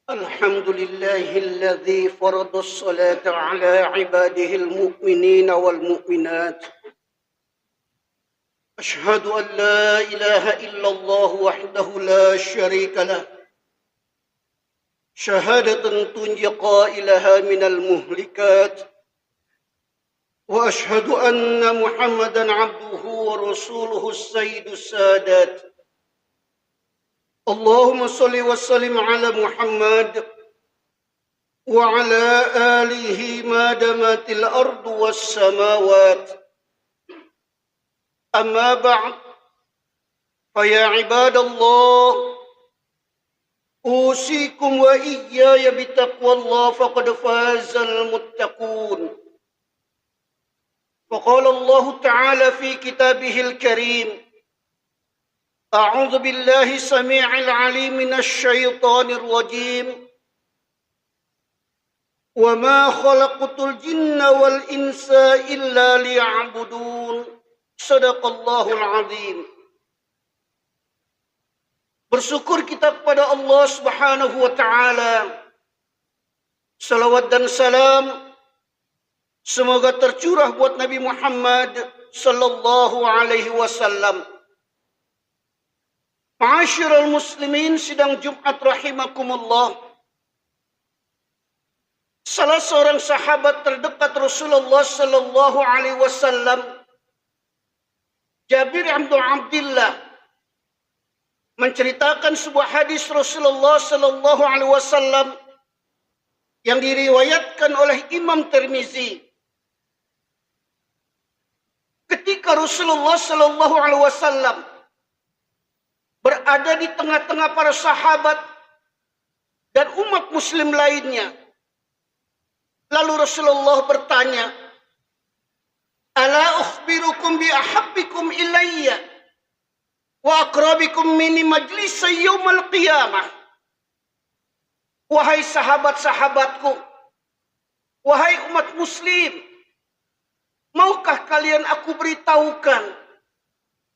الحمد لله الذي فرض الصلاة على عباده المؤمنين والمؤمنات. أشهد أن لا إله إلا الله وحده لا شريك له شهادة تنجي قائلها من المهلكات، وأشهد أن محمدا عبده ورسوله السيد السادات. اللهم صل وسلم على محمد وعلى آله ما دامت الأرض والسماوات. أما بعد، فيا عباد الله، أوصيكم وإياي بتقوى الله فقد فاز المتقون. فقال الله تعالى في كتابه الكريم: أعوذ بالله السميع العليم من الشيطان الرجيم وما خلقت الجن والإنس إلا ليعبدون. صدق Allahul Azim. Bersyukur kita kepada Allah Subhanahu wa Ta'ala. Salawat dan salam semoga tercurah buat Nabi Muhammad sallallahu alaihi wasallam. Ma'asyiral muslimin, sidang Jumat rahimakumullah. Salah seorang sahabat terdekat Rasulullah sallallahu alaihi wasallam, Jabir bin Abdullah, menceritakan sebuah hadis Rasulullah sallallahu alaihi wasallam yang diriwayatkan oleh Imam Tirmizi. Ketika Rasulullah sallallahu alaihi wasallam berada di tengah-tengah para sahabat dan umat muslim lainnya, lalu Rasulullah bertanya, "Ala ukhbirukum bi ahabbikum ilayya wa aqrabikum minni majlisan yaumal qiyamah." Wahai sahabat-sahabatku, wahai umat muslim, maukah kalian aku beritahukan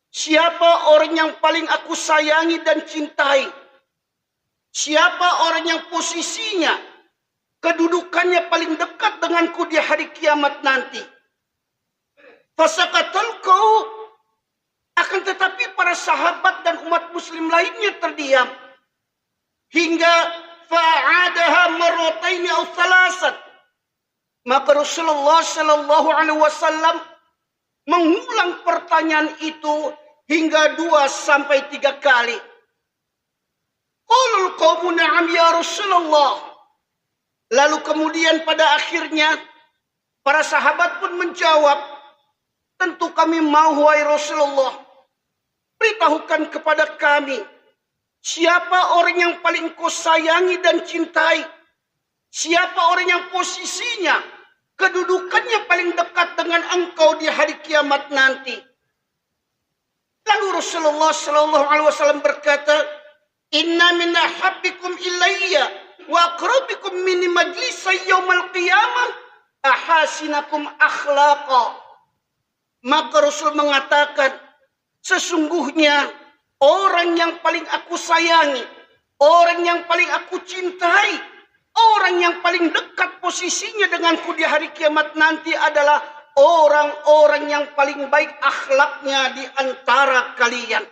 siapa orang yang paling aku sayangi dan cintai? Siapa orang yang posisinya, kedudukannya paling dekat denganku di hari kiamat nanti? Fasakatul qaum. Akan tetapi para sahabat dan umat muslim lainnya terdiam. Hingga fa'adaha marrataini aw thalathat. Maka Rasulullah sallallahu alaihi wasallam mengulang pertanyaan itu hingga 2 sampai 3 kali. Qulul qaumu na'am ya Rasulullah. Lalu kemudian pada akhirnya para sahabat pun menjawab, tentu kami mau wahai Rasulullah. Beritahukan kepada kami, siapa orang yang paling kau sayangi dan cintai? Siapa orang yang posisinya, kedudukannya paling dekat dengan engkau di hari kiamat nanti? Lalu Rasulullah sallallahu alaihi wasallam berkata, "Inna min ahabbikum ilayya wa aqrabikum minni majlisan yaumal qiyamah ahasinakum akhlaqa." Maka Rasul mengatakan, sesungguhnya orang yang paling aku sayangi, orang yang paling aku cintai, orang yang paling dekat posisinya denganku di hari kiamat nanti adalah orang-orang yang paling baik akhlaknya di antara kalian.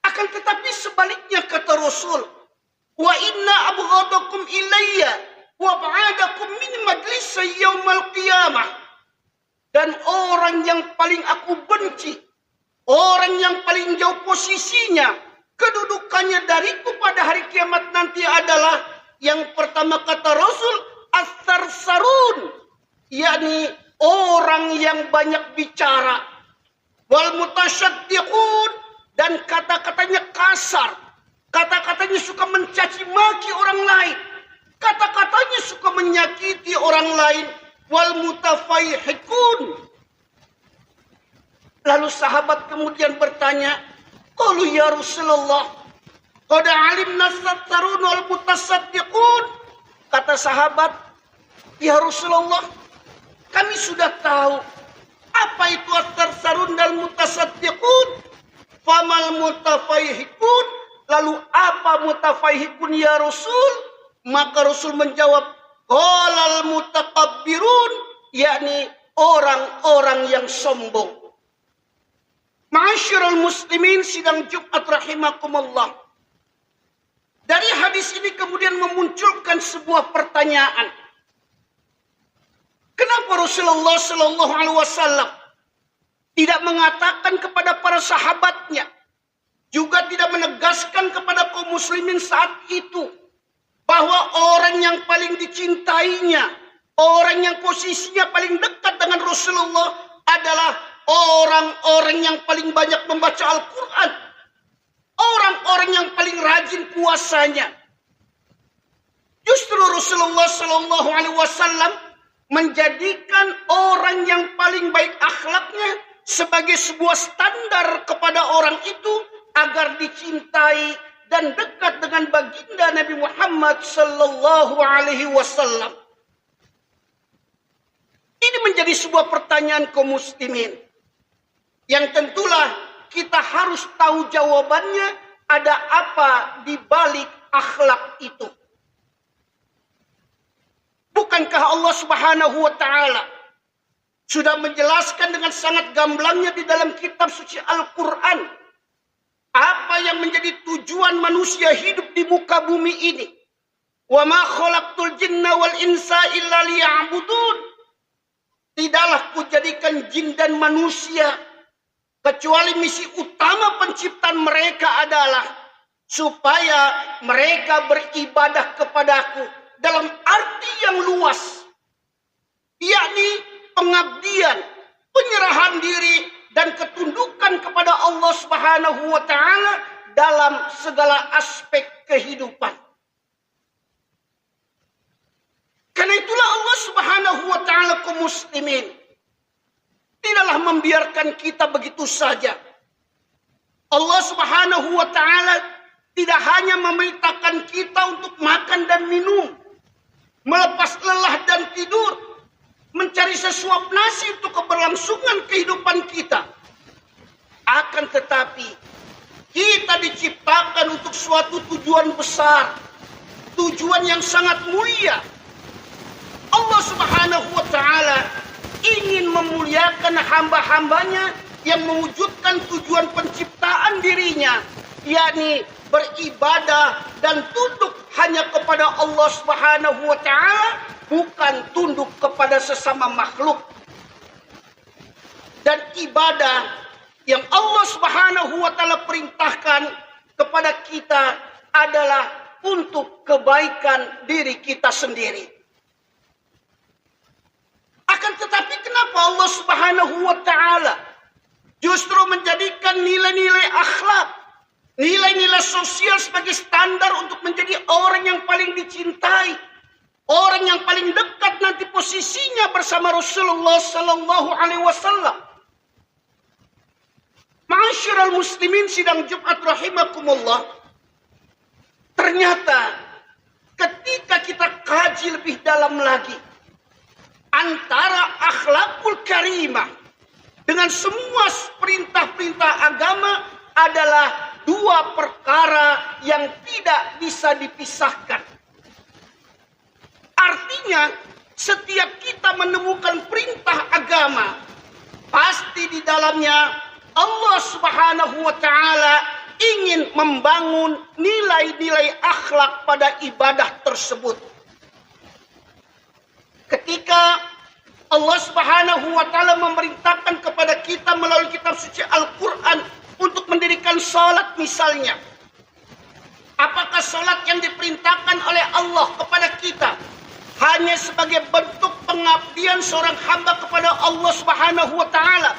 Akan tetapi sebaliknya kata Rasul, wa inna abghadakum ilayya wa ba'adakum min majlis yaumal qiyamah. Dan orang yang paling aku benci, orang yang paling jauh posisinya, kedudukannya dariku pada hari kiamat nanti adalah yang pertama kata Rasul, as-sarsarun, yakni orang yang banyak bicara, wal mutasyaddiqun, dan kata-katanya kasar, kata-katanya suka mencaci maki orang lain, kata-katanya suka menyakiti orang lain, wal mutafaihikun. Lalu sahabat kemudian bertanya, qalu ya Rasulullah, qad alimna as-sattarun wal mutasaddiqun. Kata sahabat, ya Rasulullah, kami sudah tahu apa itu as-sarsarun dan mutasaddiqun. Famal mutafaihikun. Lalu apa mutafahikun ya Rasul? Maka Rasul menjawab, qalal mutakabbirun, yakni orang-orang yang sombong. Ma'asyiral muslimin sidang Jumat rahimakumullah. Dari hadis ini kemudian memunculkan sebuah pertanyaan. Kenapa Rasulullah Sallallahu Alaihi Wasallam tidak mengatakan kepada para sahabatnya, juga tidak menegaskan kepada kaum muslimin saat itu, bahwa orang yang paling dicintainya, orang yang posisinya paling dekat dengan Rasulullah adalah orang-orang yang paling banyak membaca Al-Quran, orang-orang yang paling rajin puasanya. Justru Rasulullah Sallallahu Alaihi Wasallam menjadikan orang yang paling baik akhlaknya sebagai sebuah standar kepada orang itu agar dicintai dan dekat dengan baginda Nabi Muhammad Sallallahu Alaihi Wasallam. Ini menjadi sebuah pertanyaan kaum muslimin yang tentulah kita harus tahu jawabannya, ada apa di balik akhlak itu. Bukankah Allah Subhanahu wa taala sudah menjelaskan dengan sangat gamblangnya di dalam kitab suci Al-Qur'an apa yang menjadi tujuan manusia hidup di muka bumi ini? Wa ma khalaqtul jinna wal insa illa liya'budun. Tidaklah kujadikan jin dan manusia kecuali misi utama penciptaan mereka adalah supaya mereka beribadah kepadaku dalam arti yang luas, yakni pengabdian, penyerahan diri dan ketundukan kepada Allah Subhanahu wa taala dalam segala aspek kehidupan. Karena itulah Allah Subhanahu wa taala kaum muslimin tidaklah membiarkan kita begitu saja. Allah Subhanahu wa taala tidak hanya memerintahkan kita untuk makan dan minum, melepas lelah dan tidur, mencari sesuap nasi untuk keberlangsungan kehidupan kita. Akan tetapi, kita diciptakan untuk suatu tujuan besar, tujuan yang sangat mulia. Allah Subhanahu wa taala ingin memuliakan hamba-hambanya yang mewujudkan tujuan penciptaan dirinya, yakni beribadah dan tunduk hanya kepada Allah Subhanahu wa taala, bukan tunduk kepada sesama makhluk. Dan ibadah yang Allah Subhanahu wa taala perintahkan kepada kita adalah untuk kebaikan diri kita sendiri. Akan tetapi kenapa Allah Subhanahu wa taala justru menjadikan nilai-nilai akhlak, nilai-nilai sosial sebagai standar untuk menjadi orang yang paling dicintai, orang yang paling dekat nanti posisinya bersama Rasulullah Sallallahu Alaihi Wasallam? Ma'asyiral muslimin sidang Jumat rahimakumullah. Ternyata ketika kita kaji lebih dalam lagi antara akhlakul karimah dengan semua perintah-perintah agama adalah dua perkara yang tidak bisa dipisahkan. Artinya, setiap kita menemukan perintah agama, pasti di dalamnya Allah Subhanahu wa taala ingin membangun nilai-nilai akhlak pada ibadah tersebut. Ketika Allah Subhanahu wa taala memerintahkan kepada kita melalui kitab suci Al-Qur'an untuk mendirikan salat misalnya, apakah salat yang diperintahkan oleh Allah kepada kita hanya sebagai bentuk pengabdian seorang hamba kepada Allah Subhanahu wa taala,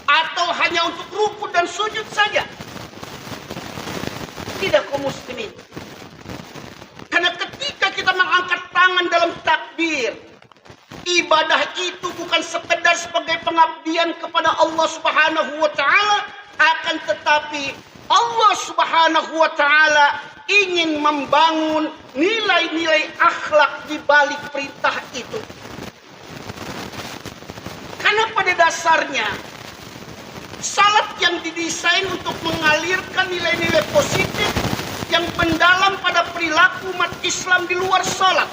atau hanya untuk ruku dan sujud saja? Tidak, kaum muslimin. Karena ketika kita mengangkat tangan dalam takbir, ibadah itu bukan sekedar sebagai pengabdian kepada Allah Subhanahu wa taala, akan tetapi Allah Subhanahu wa taala ingin membangun nilai-nilai akhlak di balik perintah itu. Karena pada dasarnya salat yang didesain untuk mengalirkan nilai-nilai positif yang mendalam pada perilaku umat Islam di luar salat.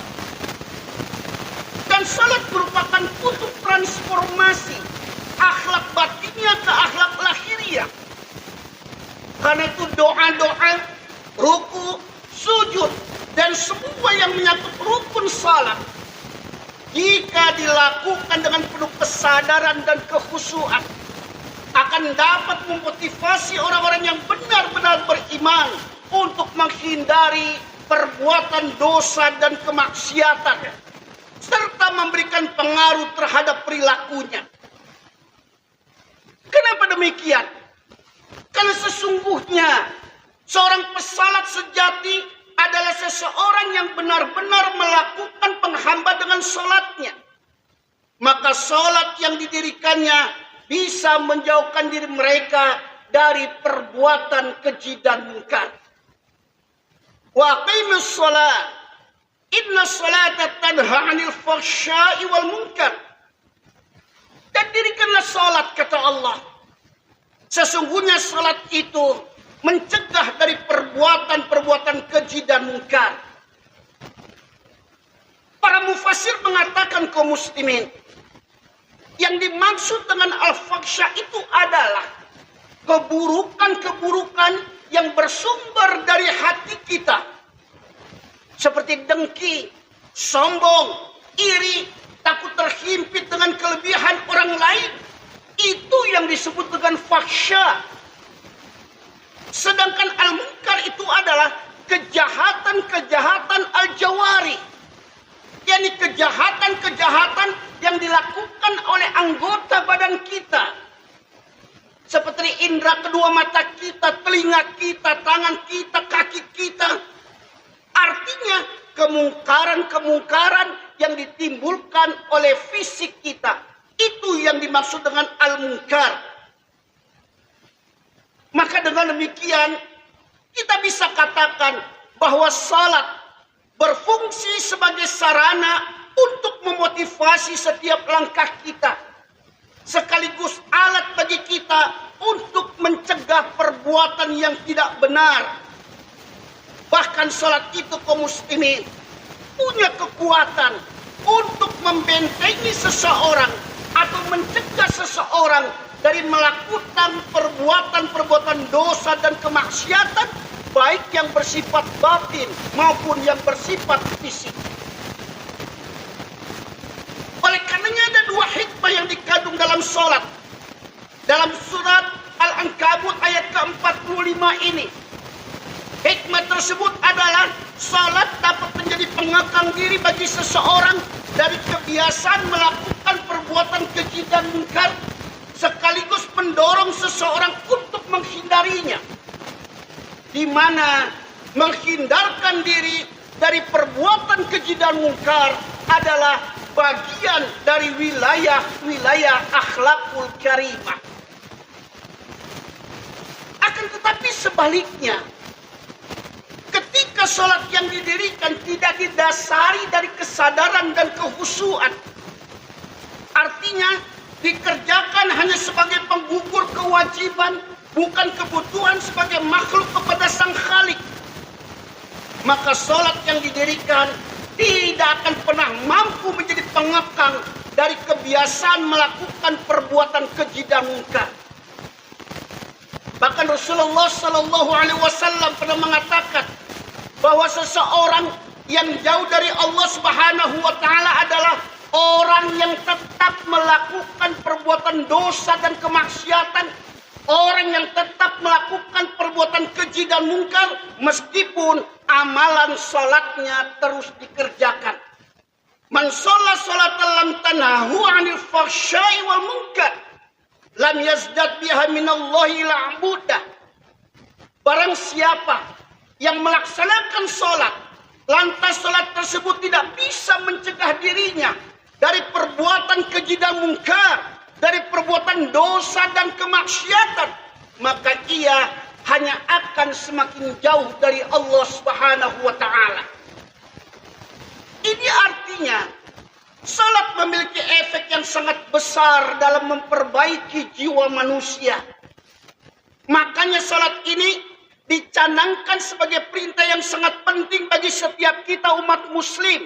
Dan salat merupakan kutub transformasi akhlak batinnya ke akhlak lahiriah. Karena itu doa-doa, ruku, sujud, dan semua yang menyangkut rukun salat, jika dilakukan dengan penuh kesadaran dan kekhusyuan, akan dapat memotivasi orang-orang yang benar-benar beriman untuk menghindari perbuatan dosa dan kemaksiatan, serta memberikan pengaruh terhadap perilakunya. Kenapa demikian? Karena sesungguhnya seorang pesalat sejati adalah seseorang yang benar-benar melakukan penghambat dengan sholatnya. Maka sholat yang didirikannya bisa menjauhkan diri mereka dari perbuatan keji dan munkar. Wa aqimus sholat, inna sholata tanha 'anil fahsya'i wal munkar. Dan dirikanlah sholat, kata Allah. Sesungguhnya sholat itu mencegah dari perbuatan-perbuatan keji dan munkar. Para mufassir mengatakan kaum muslimin, yang dimaksud dengan al-fahsya itu adalah keburukan-keburukan yang bersumber dari hati kita. Seperti dengki, sombong, iri, takut terhimpit dengan kelebihan orang lain. Itu yang disebut dengan fahsya. Sedangkan al-munkar itu adalah kejahatan-kejahatan al-jawari. yakni kejahatan-kejahatan yang dilakukan oleh anggota badan kita. Seperti indera kedua mata kita, telinga kita, tangan kita, kaki kita. Artinya kemungkaran-kemungkaran yang ditimbulkan oleh fisik kita. Itu yang dimaksud dengan al-munkar. Maka dengan demikian kita bisa katakan bahwa salat berfungsi sebagai sarana untuk memotivasi setiap langkah kita. Sekaligus alat bagi kita untuk mencegah perbuatan yang tidak benar. Bahkan salat itu kaum muslimin punya kekuatan untuk membentengi seseorang atau mencegah seseorang dari melakukan perbuatan-perbuatan dosa dan kemaksiatan, baik yang bersifat batin maupun yang bersifat fisik. Oleh karenanya ada dua hikmah yang dikandung dalam sholat. Dalam surat Al-Ankabut ayat ke-45 ini, hikmah tersebut adalah sholat dapat menjadi pengekang diri bagi seseorang dari kebiasaan melakukan perbuatan keji dan munkar, sekaligus mendorong seseorang untuk menghindarinya. Di mana menghindarkan diri dari perbuatan keji dan munkar adalah bagian dari wilayah-wilayah akhlakul karimah. Akan tetapi sebaliknya, ketika sholat yang didirikan tidak didasari dari kesadaran dan kekhusyuan, artinya dikerjakan hanya sebagai penggugur kewajiban, bukan kebutuhan sebagai makhluk kepada Sang Khalik, maka sholat yang didirikan tidak akan pernah mampu menjadi pengekang dari kebiasaan melakukan perbuatan keji dan munkar. Bahkan Rasulullah Sallallahu Alaihi Wasallam pernah mengatakan bahwa seseorang yang jauh dari Allah Subhanahu Wa Taala adalah orang yang tetap melakukan perbuatan dosa dan kemaksiatan, orang yang tetap melakukan perbuatan keji dan munkar meskipun amalan salatnya terus dikerjakan. Man shalla salatan lam tanhahu 'anil fahsya'i wal munkar lam yazdad biha minallahi la'budah. Barang siapa yang melaksanakan salat, lantas salat tersebut tidak bisa mencegah dirinya dari perbuatan keji dan munkar, dari perbuatan dosa dan kemaksiatan, maka ia hanya akan semakin jauh dari Allah Subhanahu wa Ta'ala. Ini artinya salat memiliki efek yang sangat besar dalam memperbaiki jiwa manusia. Makanya salat ini dicanangkan sebagai perintah yang sangat penting bagi setiap kita umat muslim.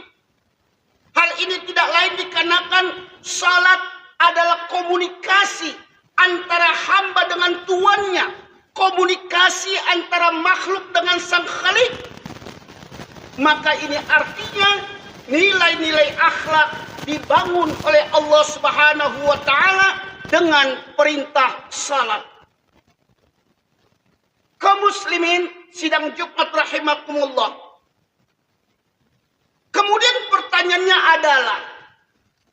Hal ini tidak lain dikarenakan salat adalah komunikasi antara hamba dengan Tuannya, komunikasi antara makhluk dengan Sang Khalik. Maka ini artinya nilai-nilai akhlak dibangun oleh Allah Subhanahu wa taala dengan perintah salat. Kaum muslimin sidang Jumat rahimakumullah. Kemudian pertanyaannya adalah,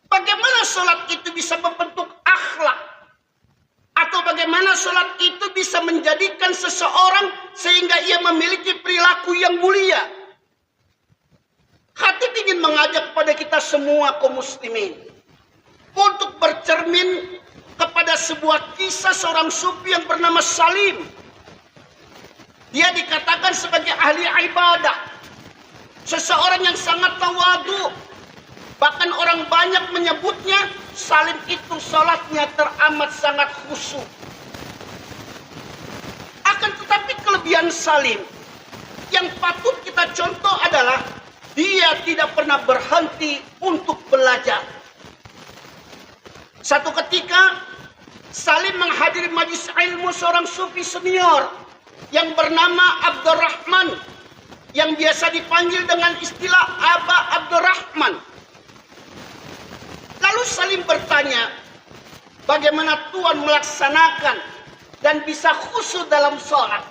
bagaimana salat itu bisa membentuk akhlak? Atau bagaimana salat itu bisa menjadikan seseorang sehingga ia memiliki perilaku yang mulia? Hati ingin mengajak kepada kita semua kaum muslimin untuk bercermin kepada sebuah kisah seorang sufi yang bernama Salim. Dia dikatakan sebagai ahli ibadah, seseorang yang sangat tawadu. Bahkan orang banyak menyebutnya Salim itu salatnya teramat sangat khusyuk. Akan tetapi kelebihan Salim yang patut kita contoh adalah dia tidak pernah berhenti untuk belajar. Satu ketika Salim menghadiri majelis ilmu seorang sufi senior yang bernama Abdurrahman, yang biasa dipanggil dengan istilah Aba Abdurrahman. Lalu Salim bertanya, bagaimana Tuhan melaksanakan dan bisa khusyuk dalam sholat?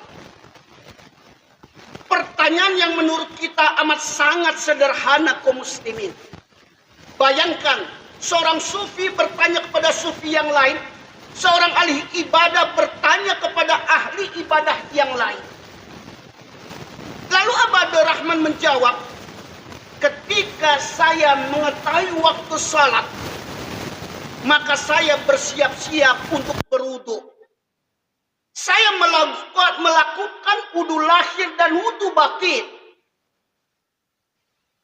Pertanyaan yang menurut kita amat sangat sederhana kaum muslimin. Bayangkan seorang sufi bertanya kepada sufi yang lain, seorang ahli ibadah bertanya kepada ahli ibadah yang lain. Lalu Abdur Rahman menjawab, ketika saya mengetahui waktu salat, maka saya bersiap-siap untuk berwudu. Saya melakukan wudu lahir dan wudu batin.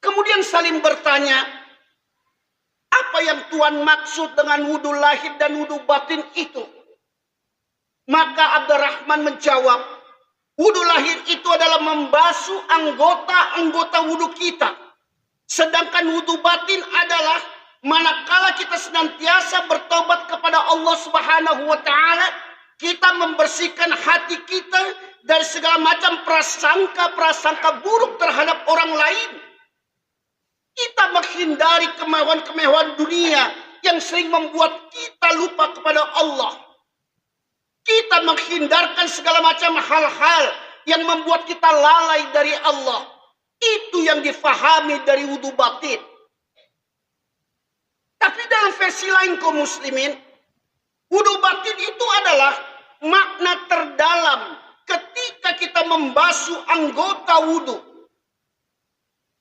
Kemudian Salim bertanya, apa yang Tuhan maksud dengan wudu lahir dan wudu batin itu? Maka Abdurrahman menjawab, wudu lahir itu adalah membasuh anggota-anggota wudu kita. Sedangkan wudu batin adalah manakala kita senantiasa bertobat kepada Allah Subhanahu wa taala, kita membersihkan hati kita dari segala macam prasangka-prasangka buruk terhadap orang lain. Kita menghindari kemewahan-kemewahan dunia yang sering membuat kita lupa kepada Allah. Kita menghindarkan segala macam hal-hal yang membuat kita lalai dari Allah. Itu yang difahami dari wudu batin. Tapi dalam versi lain kaum muslimin, wudu batin itu adalah makna terdalam ketika kita membasuh anggota wudu.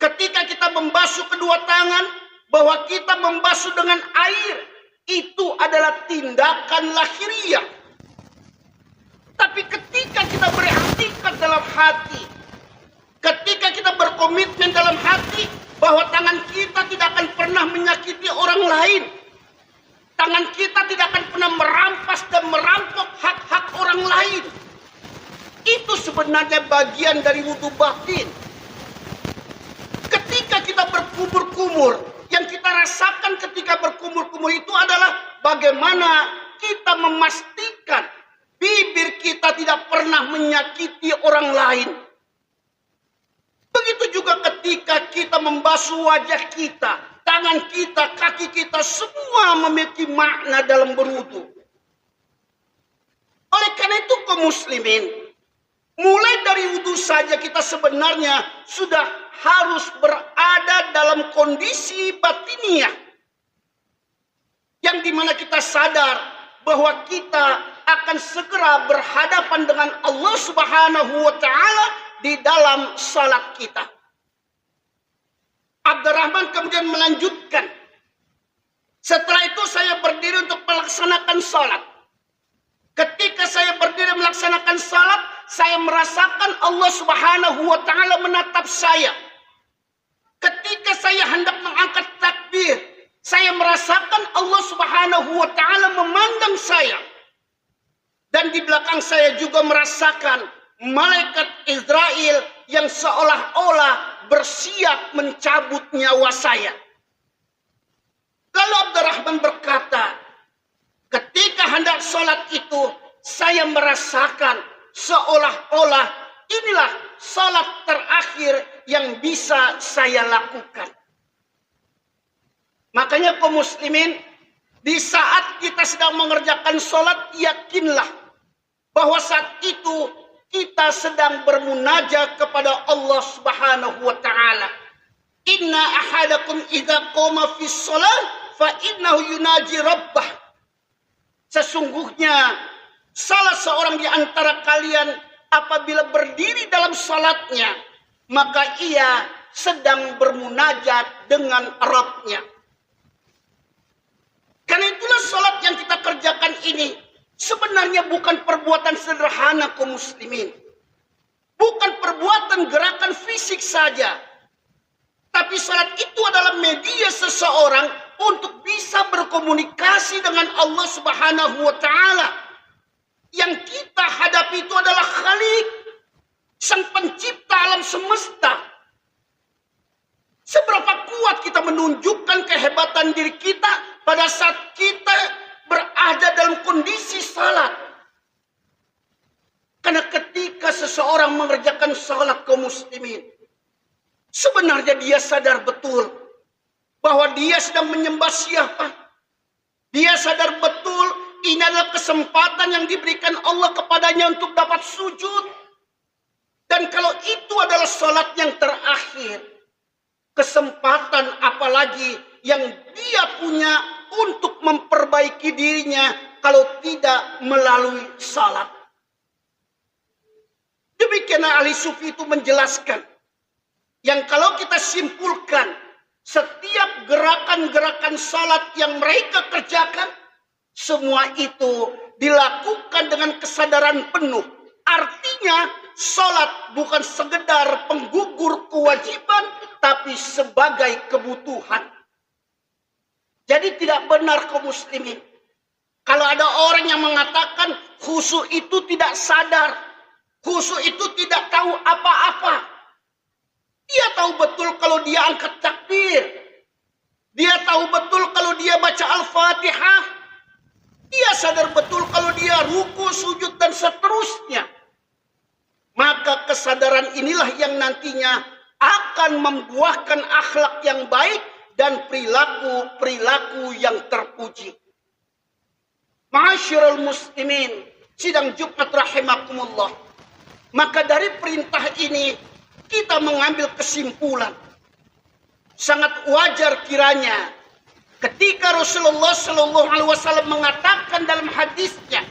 Ketika kita membasuh kedua tangan, bahwa kita membasuh dengan air, itu adalah tindakan lahiriah. Tapi ketika kita beriktikad dalam hati, ketika kita berkomitmen dalam hati bahwa tangan kita tidak akan pernah menyakiti orang lain, tangan kita tidak akan pernah merampas dan merampok hak-hak orang lain, itu sebenarnya bagian dari wudu batin. Ketika kita berkumur-kumur, yang kita rasakan ketika berkumur-kumur itu adalah bagaimana kita memastikan bibir kita tidak pernah menyakiti orang lain. Begitu juga ketika kita membasuh wajah kita, tangan kita, kaki kita, semua memiliki makna dalam berwudu. Oleh karena itu kaum muslimin, mulai dari wudu saja kita sebenarnya sudah harus berada dalam kondisi batiniah, yang dimana kita sadar bahwa kita akan segera berhadapan dengan Allah Subhanahu wa taala di dalam salat kita. Abdurrahman kemudian melanjutkan, setelah itu saya berdiri untuk melaksanakan salat. Ketika saya berdiri melaksanakan salat, saya merasakan Allah Subhanahu wa taala menatap saya. Ketika saya hendak mengangkat takbir, saya merasakan Allah Subhanahu wa taala memandang saya. Dan di belakang saya juga merasakan malaikat Israel yang seolah-olah bersiap mencabut nyawa saya. Lalu Abdurrahman berkata, ketika hendak sholat itu, saya merasakan seolah-olah inilah sholat terakhir yang bisa saya lakukan. Makanya kaum muslimin, di saat kita sedang mengerjakan sholat, yakinlah bahwa saat itu kita sedang bermunajat kepada Allah Subhanahu wa taala. Inna ahadakum idza qama fi shalah fa innahu yunaji rabbah. Sesungguhnya salah seorang di antara kalian apabila berdiri dalam salatnya, maka ia sedang bermunajat dengan Rabb-nya. Karena itulah salat yang kita kerjakan ini sebenarnya bukan perbuatan sederhana kaum muslimin. Bukan perbuatan gerakan fisik saja. Tapi salat itu adalah media seseorang untuk bisa berkomunikasi dengan Allah Subhanahu wa taala. Yang kita hadapi itu adalah Khalik, sang pencipta alam semesta. Seberapa kuat kita menunjukkan kehebatan diri kita pada saat kita berada dalam kondisi salat. Karena ketika seseorang mengerjakan salat kaum muslimin, sebenarnya dia sadar betul bahwa dia sedang menyembah siapa. Dia sadar betul ini adalah kesempatan yang diberikan Allah kepadanya untuk dapat sujud. Dan kalau itu adalah salat yang terakhir, kesempatan apalagi yang dia punya untuk memperbaiki dirinya kalau tidak melalui salat. Demikian ahli sufi itu menjelaskan yang kalau kita simpulkan setiap gerakan-gerakan salat yang mereka kerjakan, semua itu dilakukan dengan kesadaran penuh. Artinya salat bukan sekedar penggugur kewajiban, tapi sebagai kebutuhan. Jadi tidak benar kaum muslimin kalau ada orang yang mengatakan khusyuk itu tidak sadar, khusyuk itu tidak tahu apa-apa. Dia tahu betul kalau dia angkat takbir, dia tahu betul kalau dia baca Al-Fatihah, dia sadar betul kalau dia ruku, sujud dan seterusnya. Maka kesadaran inilah yang nantinya akan membuahkan akhlak yang baik dan perilaku-perilaku yang terpuji. Ma'asyiral muslimin, sidang Jumat rahimakumullah. Maka dari perintah ini kita mengambil kesimpulan. Sangat wajar kiranya ketika Rasulullah SAW mengatakan dalam hadisnya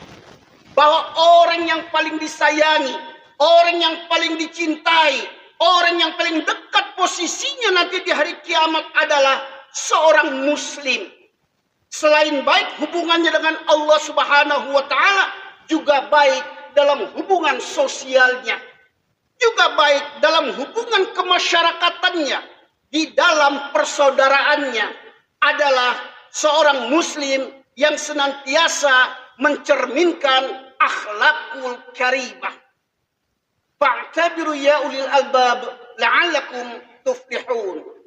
bahwa orang yang paling disayangi, orang yang paling dicintai, orang yang paling dekat posisinya nanti di hari kiamat adalah seorang muslim. Selain baik hubungannya dengan Allah Subhanahu wa taala, juga baik dalam hubungan sosialnya, juga baik dalam hubungan kemasyarakatan,nya, di dalam persaudaraannya adalah seorang muslim yang senantiasa mencerminkan akhlakul karimah. Fa'tabiru ya ulil albab la'allakum tuflihun.